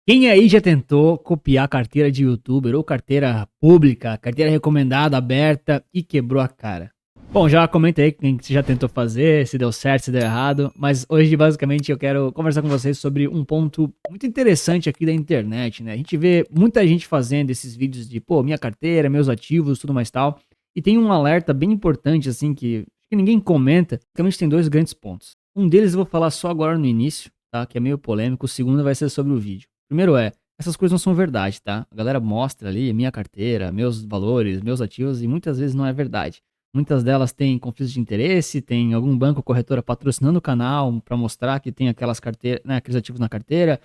Quem aí já tentou copiar carteira de youtuber ou carteira pública, carteira recomendada, aberta e quebrou a cara? Bom, já comenta aí quem você já tentou fazer, se deu certo, se deu errado, mas hoje basicamente eu quero conversar com vocês sobre um ponto muito interessante aqui da internet, né? A gente vê muita gente fazendo esses vídeos de, pô, minha carteira, meus ativos, tudo mais tal, e tem um alerta bem importante assim que ninguém comenta, basicamente tem dois grandes pontos. Um deles eu vou falar só agora no início, tá? Que é meio polêmico, o segundo vai ser sobre o vídeo. Primeiro essas coisas não são verdade, tá? A galera mostra ali minha carteira, meus valores, meus ativos e muitas vezes não é verdade. Muitas delas têm conflitos de interesse, tem algum banco ou corretora patrocinando o canal para mostrar que tem aquelas carteiras, né, aqueles ativos na carteira.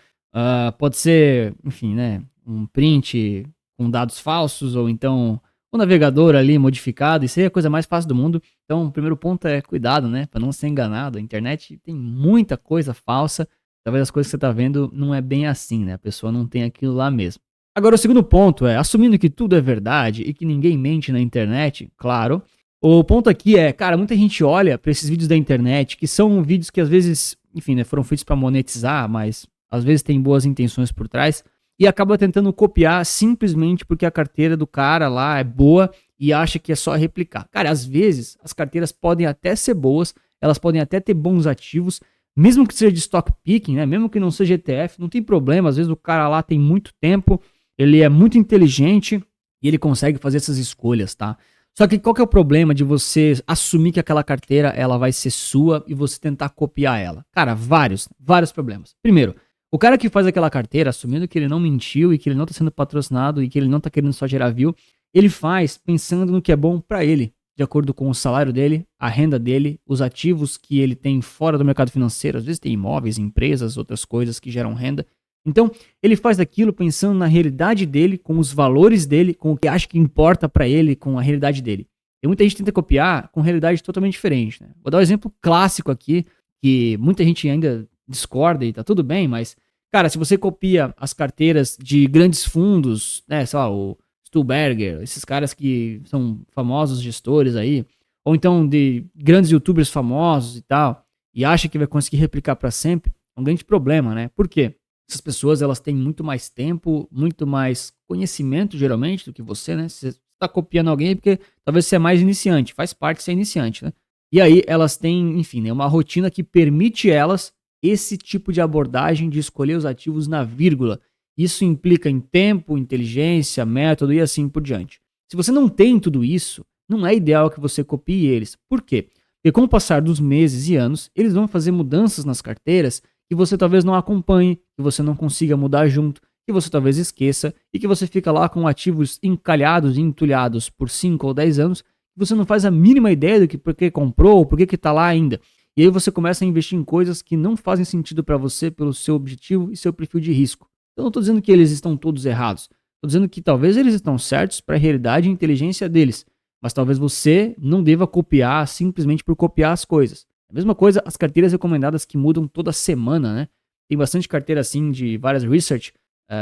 Pode ser, enfim, né, um print com dados falsos ou então o navegador ali modificado. Isso aí é a coisa mais fácil do mundo. Então, o primeiro ponto é cuidado, né, para não ser enganado. A internet tem muita coisa falsa. Talvez as coisas que você tá vendo não é bem assim, né? A pessoa não tem aquilo lá mesmo. Agora, o segundo ponto é, assumindo que tudo é verdade e que ninguém mente na internet, claro, o ponto aqui é, cara, muita gente olha pra esses vídeos da internet, que são vídeos que às vezes, enfim, né, foram feitos pra monetizar, mas às vezes tem boas intenções por trás, e acaba tentando copiar simplesmente porque a carteira do cara lá é boa e acha que é só replicar. Cara, às vezes as carteiras podem até ser boas, elas podem até ter bons ativos, mesmo que seja de stock picking, né? Mesmo que não seja ETF, não tem problema. Às vezes o cara lá tem muito tempo, ele é muito inteligente e ele consegue fazer essas escolhas, tá? Só que qual que é o problema de você assumir que aquela carteira ela vai ser sua e você tentar copiar ela? Cara, vários problemas. Primeiro, o cara que faz aquela carteira, assumindo que ele não mentiu e que ele não tá sendo patrocinado e que ele não tá querendo só gerar view, ele faz pensando no que é bom pra ele, de acordo com o salário dele, a renda dele, os ativos que ele tem fora do mercado financeiro. Às vezes tem imóveis, empresas, outras coisas que geram renda. Então, ele faz aquilo pensando na realidade dele, com os valores dele, com o que acha que importa pra ele, com a realidade dele. E muita gente tenta copiar com realidade totalmente diferente, né? Vou dar um exemplo clássico aqui, que muita gente ainda discorda e tá tudo bem, mas, cara, se você copia as carteiras de grandes fundos, né, sei lá, o Stuhlberger, esses caras que são famosos gestores aí, ou então de grandes youtubers famosos e tal, e acha que vai conseguir replicar para sempre, é um grande problema, né? Por quê? Essas pessoas, elas têm muito mais tempo, muito mais conhecimento, geralmente, do que você, né? Se você está copiando alguém é porque talvez você é mais iniciante, faz parte ser iniciante, né? E aí elas têm, enfim, né, uma rotina que permite elas esse tipo de abordagem de escolher os ativos na vírgula. Isso implica em tempo, inteligência, método e assim por diante. Se você não tem tudo isso, não é ideal que você copie eles. Por quê? Porque com o passar dos meses e anos, eles vão fazer mudanças nas carteiras que você talvez não acompanhe, que você não consiga mudar junto, que você talvez esqueça e que você fica lá com ativos encalhados e entulhados por 5 ou 10 anos, que você não faz a mínima ideia do que por que comprou, por que tá lá ainda. E aí você começa a investir em coisas que não fazem sentido para você pelo seu objetivo e seu perfil de risco. Eu não estou dizendo que eles estão todos errados. Estou dizendo que talvez eles estão certos para a realidade e inteligência deles. Mas talvez você não deva copiar simplesmente por copiar as coisas. A mesma coisa as carteiras recomendadas que mudam toda semana, né? Tem bastante carteira assim de várias research.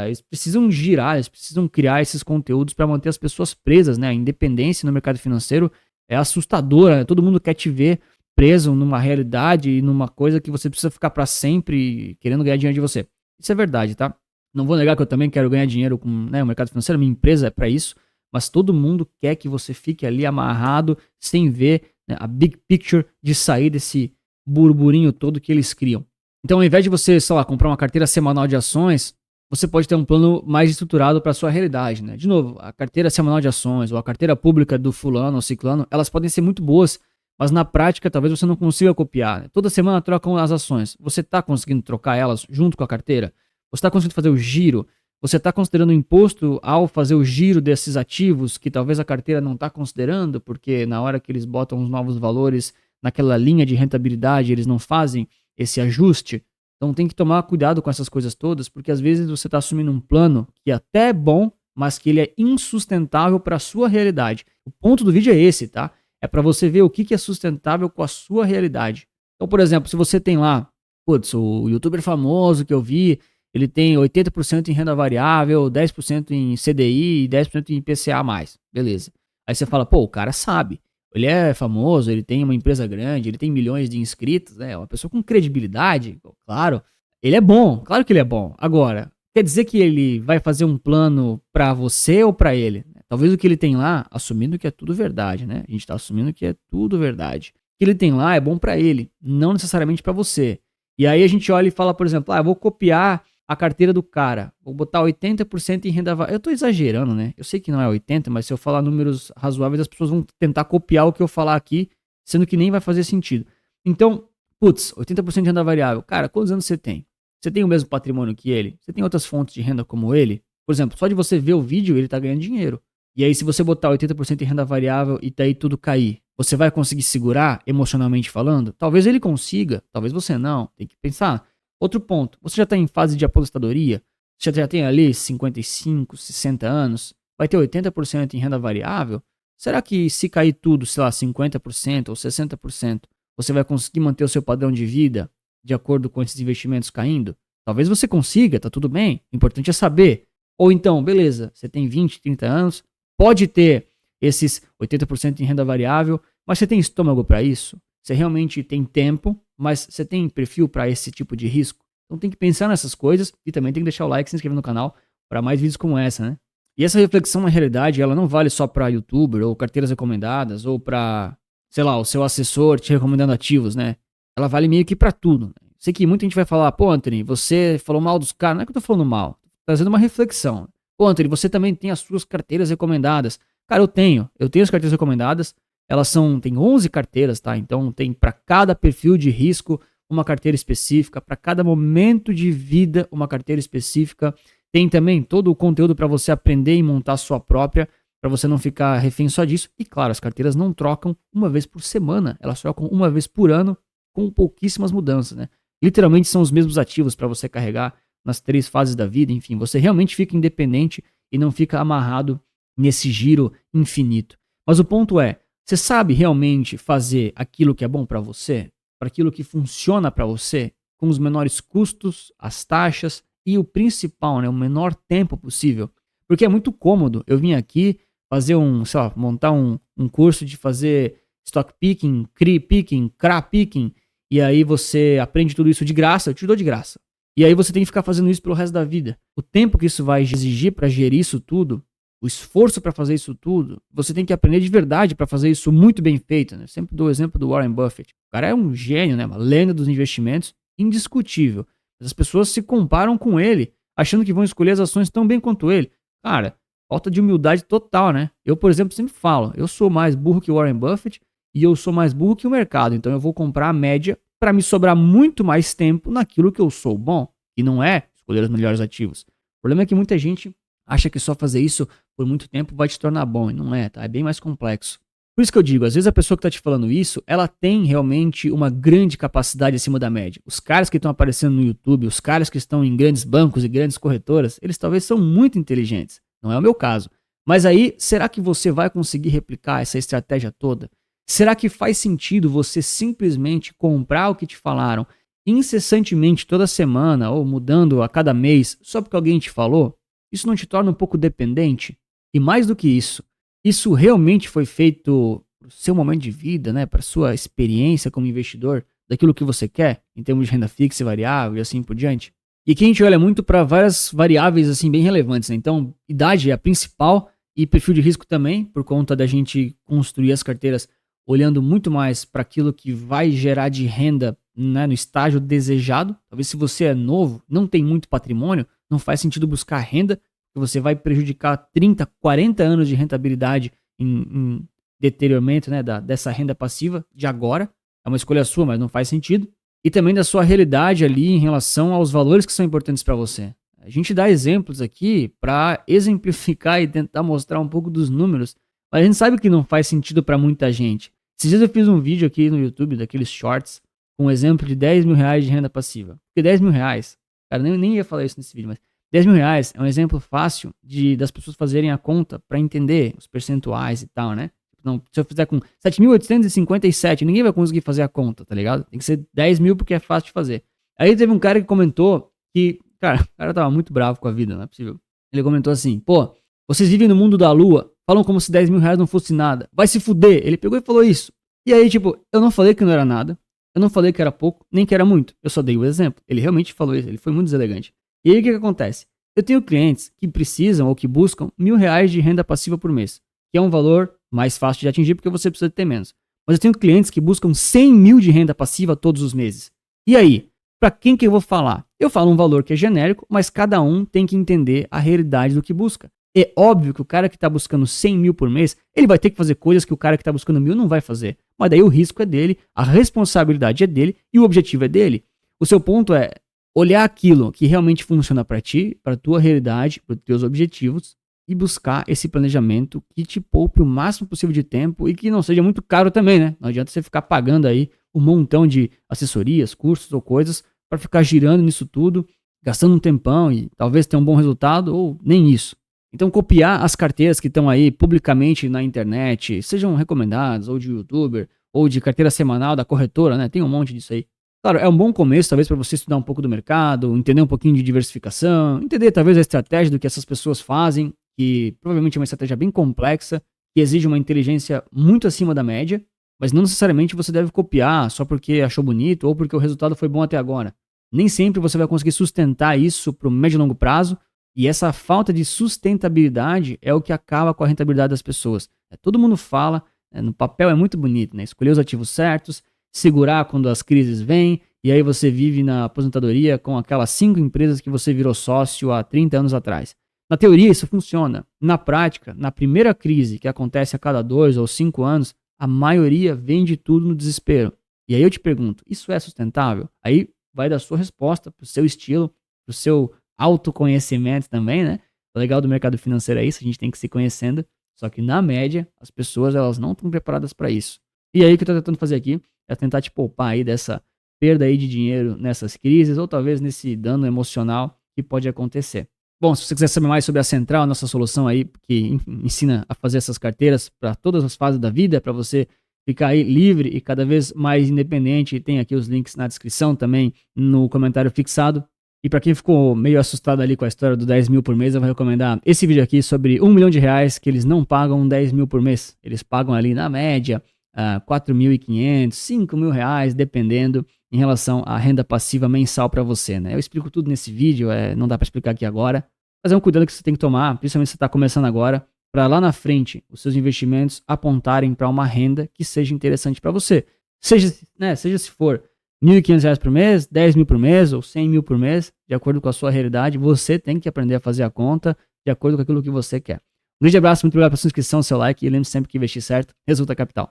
Eles precisam girar, eles precisam criar esses conteúdos para manter as pessoas presas, né? A independência no mercado financeiro é assustadora, né? Todo mundo quer te ver preso numa realidade e numa coisa que você precisa ficar para sempre querendo ganhar dinheiro de você. Isso é verdade, tá? Não vou negar que eu também quero ganhar dinheiro com, né, o mercado financeiro, minha empresa é para isso, mas todo mundo quer que você fique ali amarrado sem ver, né, a big picture de sair desse burburinho todo que eles criam. Então, ao invés de você, sei lá, comprar uma carteira semanal de ações, você pode ter um plano mais estruturado para sua realidade, né? De novo, a carteira semanal de ações ou a carteira pública do fulano ou ciclano, elas podem ser muito boas, mas na prática talvez você não consiga copiar, né? Toda semana trocam as ações. Você está conseguindo trocar elas junto com a carteira? Você está conseguindo fazer o giro? Você está considerando imposto ao fazer o giro desses ativos que talvez a carteira não está considerando, porque na hora que eles botam os novos valores naquela linha de rentabilidade, eles não fazem esse ajuste? Então tem que tomar cuidado com essas coisas todas, porque às vezes você está assumindo um plano que até é bom, mas que ele é insustentável para a sua realidade. O ponto do vídeo é esse, tá? É para você ver o que é sustentável com a sua realidade. Então, por exemplo, se você tem lá, putz, o youtuber famoso que eu vi, ele tem 80% em renda variável, 10% em CDI e 10% em IPCA+. Beleza. Aí você fala, pô, o cara sabe. Ele é famoso, ele tem uma empresa grande, ele tem milhões de inscritos, né? Uma pessoa com credibilidade, claro. Ele é bom, claro que ele é bom. Agora, quer dizer que ele vai fazer um plano pra você ou pra ele? Talvez o que ele tem lá, assumindo que é tudo verdade, né? A gente tá assumindo que é tudo verdade. O que ele tem lá é bom pra ele, não necessariamente pra você. E aí a gente olha e fala, por exemplo, eu vou copiar a carteira do cara, vou botar 80% em renda variável. Eu tô exagerando, né? Eu sei que não é 80, mas se eu falar números razoáveis, as pessoas vão tentar copiar o que eu falar aqui, sendo que nem vai fazer sentido. Então, 80% de renda variável. Cara, quantos anos você tem? Você tem o mesmo patrimônio que ele? Você tem outras fontes de renda como ele? Por exemplo, só de você ver o vídeo, ele tá ganhando dinheiro. E aí, se você botar 80% em renda variável e daí tudo cair, você vai conseguir segurar, emocionalmente falando? Talvez ele consiga, talvez você não. Tem que pensar. Outro ponto, você já está em fase de aposentadoria? Você já tem ali 55, 60 anos? Vai ter 80% em renda variável? Será que se cair tudo, sei lá, 50% ou 60%, você vai conseguir manter o seu padrão de vida de acordo com esses investimentos caindo? Talvez você consiga, tá tudo bem. O importante é saber. Ou então, beleza, você tem 20, 30 anos, pode ter esses 80% em renda variável, mas você tem estômago para isso? Você realmente tem tempo, mas você tem perfil para esse tipo de risco? Então tem que pensar nessas coisas e também tem que deixar o like e se inscrever no canal para mais vídeos como essa, né? E essa reflexão, na realidade, ela não vale só para youtuber ou carteiras recomendadas ou para, sei lá, o seu assessor te recomendando ativos, né? Ela vale meio que para tudo. Né? Sei que muita gente vai falar, pô, Anthony, você falou mal dos caras. Não é que eu tô falando mal, tô trazendo uma reflexão. Pô, Anthony, você também tem as suas carteiras recomendadas. Cara, eu tenho as carteiras recomendadas. Elas tem 11 carteiras, tá? Então tem para cada perfil de risco uma carteira específica, para cada momento de vida uma carteira específica. Tem também todo o conteúdo para você aprender e montar a sua própria, para você não ficar refém só disso. E claro, as carteiras não trocam uma vez por semana, elas trocam uma vez por ano com pouquíssimas mudanças, né? Literalmente são os mesmos ativos para você carregar nas 3 fases da vida, enfim, você realmente fica independente e não fica amarrado nesse giro infinito. Mas o ponto é, você sabe realmente fazer aquilo que é bom para você? Para aquilo que funciona para você? Com os menores custos, as taxas e o principal, né, o menor tempo possível. Porque é muito cômodo eu vim aqui fazer sei lá, montar um curso de fazer stock picking, CRI picking, CRA picking, e aí você aprende tudo isso de graça, eu te dou de graça. E aí você tem que ficar fazendo isso pelo resto da vida. O tempo que isso vai exigir para gerir isso tudo, o esforço para fazer isso tudo, você tem que aprender de verdade para fazer isso muito bem feito. Né? Sempre dou o exemplo do Warren Buffett. O cara é um gênio, né? Uma lenda dos investimentos, indiscutível. Mas as pessoas se comparam com ele, achando que vão escolher as ações tão bem quanto ele. Cara, falta de humildade total, né? Eu, por exemplo, sempre falo, eu sou mais burro que o Warren Buffett e eu sou mais burro que o mercado. Então eu vou comprar a média para me sobrar muito mais tempo naquilo que eu sou bom. E não é escolher os melhores ativos. O problema é que muita gente acha que só fazer isso por muito tempo vai te tornar bom. E não é, tá? É bem mais complexo. Por isso que eu digo, às vezes a pessoa que tá te falando isso, ela tem realmente uma grande capacidade acima da média. Os caras que estão aparecendo no YouTube, os caras que estão em grandes bancos e grandes corretoras, eles talvez são muito inteligentes. Não é o meu caso. Mas aí, será que você vai conseguir replicar essa estratégia toda? Será que faz sentido você simplesmente comprar o que te falaram incessantemente toda semana ou mudando a cada mês só porque alguém te falou? Isso não te torna um pouco dependente? E mais do que isso realmente foi feito para o seu momento de vida, né? Para sua experiência como investidor, daquilo que você quer, em termos de renda fixa e variável e assim por diante? E aqui a gente olha muito para várias variáveis assim bem relevantes, né? Então, idade é a principal e perfil de risco também, por conta da gente construir as carteiras olhando muito mais para aquilo que vai gerar de renda, né, no estágio desejado. Talvez se você é novo, não tem muito patrimônio, não faz sentido buscar renda, porque você vai prejudicar 30, 40 anos de rentabilidade em deterioramento, né, dessa renda passiva de agora. É uma escolha sua, mas não faz sentido. E também da sua realidade ali em relação aos valores que são importantes para você. A gente dá exemplos aqui para exemplificar e tentar mostrar um pouco dos números, mas a gente sabe que não faz sentido para muita gente. Esses dias eu fiz um vídeo aqui no YouTube, daqueles shorts, com um exemplo de 10 mil reais de renda passiva. Porque 10 mil reais, cara, nem ia falar isso nesse vídeo, mas 10 mil reais é um exemplo fácil das pessoas fazerem a conta para entender os percentuais e tal, né? Não, se eu fizer com 7.857, ninguém vai conseguir fazer a conta, tá ligado? Tem que ser 10 mil porque é fácil de fazer. Aí teve um cara que comentou que, cara, o cara tava muito bravo com a vida, não é possível. Ele comentou assim, pô, vocês vivem no mundo da lua, falam como se 10 mil reais não fosse nada, vai se fuder. Ele pegou e falou isso. E aí, tipo, eu não falei que não era nada, eu não falei que era pouco, nem que era muito, eu só dei o exemplo. Ele realmente falou isso, ele foi muito deselegante. E aí o que acontece? Eu tenho clientes que precisam ou que buscam R$ 1.000 de renda passiva por mês, que é um valor mais fácil de atingir porque você precisa ter menos. Mas eu tenho clientes que buscam 100 mil de renda passiva todos os meses. E aí, para quem que eu vou falar? Eu falo um valor que é genérico, mas cada um tem que entender a realidade do que busca. É óbvio que o cara que está buscando 100 mil por mês, ele vai ter que fazer coisas que o cara que está buscando 1.000 não vai fazer. Mas daí o risco é dele, a responsabilidade é dele e o objetivo é dele. O seu ponto é olhar aquilo que realmente funciona para ti, para tua realidade, para os teus objetivos e buscar esse planejamento que te poupe o máximo possível de tempo e que não seja muito caro também, né? Não adianta você ficar pagando aí um montão de assessorias, cursos ou coisas para ficar girando nisso tudo, gastando um tempão e talvez tenha um bom resultado ou nem isso. Então copiar as carteiras que estão aí publicamente na internet, sejam recomendadas ou de youtuber ou de carteira semanal da corretora, né? Tem um monte disso aí. Claro, é um bom começo talvez para você estudar um pouco do mercado, entender um pouquinho de diversificação, entender talvez a estratégia do que essas pessoas fazem, que provavelmente é uma estratégia bem complexa, que exige uma inteligência muito acima da média, mas não necessariamente você deve copiar só porque achou bonito ou porque o resultado foi bom até agora. Nem sempre você vai conseguir sustentar isso para o médio e longo prazo, e essa falta de sustentabilidade é o que acaba com a rentabilidade das pessoas. Todo mundo fala, no papel é muito bonito, né? Escolher os ativos certos, segurar quando as crises vêm, e aí você vive na aposentadoria com aquelas 5 empresas que você virou sócio há 30 anos atrás. Na teoria isso funciona. Na prática, na primeira crise que acontece a cada 2 ou 5 anos, a maioria vende tudo no desespero. E aí eu te pergunto, isso é sustentável? Aí vai da sua resposta, pro seu estilo, pro seu autoconhecimento também, né? O legal do mercado financeiro é isso, a gente tem que se conhecendo, só que na média, as pessoas elas não estão preparadas para isso. E aí o que eu tô tentando fazer aqui é tentar te poupar aí dessa perda aí de dinheiro nessas crises, ou talvez nesse dano emocional que pode acontecer. Bom, se você quiser saber mais sobre a Central, nossa solução aí, que ensina a fazer essas carteiras para todas as fases da vida, para você ficar aí livre e cada vez mais independente, tem aqui os links na descrição também, no comentário fixado. E para quem ficou meio assustado ali com a história do 10 mil por mês, eu vou recomendar esse vídeo aqui sobre R$ 1 milhão que eles não pagam 10 mil por mês. Eles pagam ali na média 4.500, 5 mil reais, dependendo em relação à renda passiva mensal para você, né? Eu explico tudo nesse vídeo, não dá para explicar aqui agora, mas é um cuidado que você tem que tomar, principalmente se você está começando agora, para lá na frente os seus investimentos apontarem para uma renda que seja interessante para você. Seja se for R$ 1.500 por mês, 10 mil por mês ou 100 mil por mês, de acordo com a sua realidade, você tem que aprender a fazer a conta de acordo com aquilo que você quer. Um grande abraço, muito obrigado pela sua inscrição, seu like e lembre sempre que investir certo resulta capital.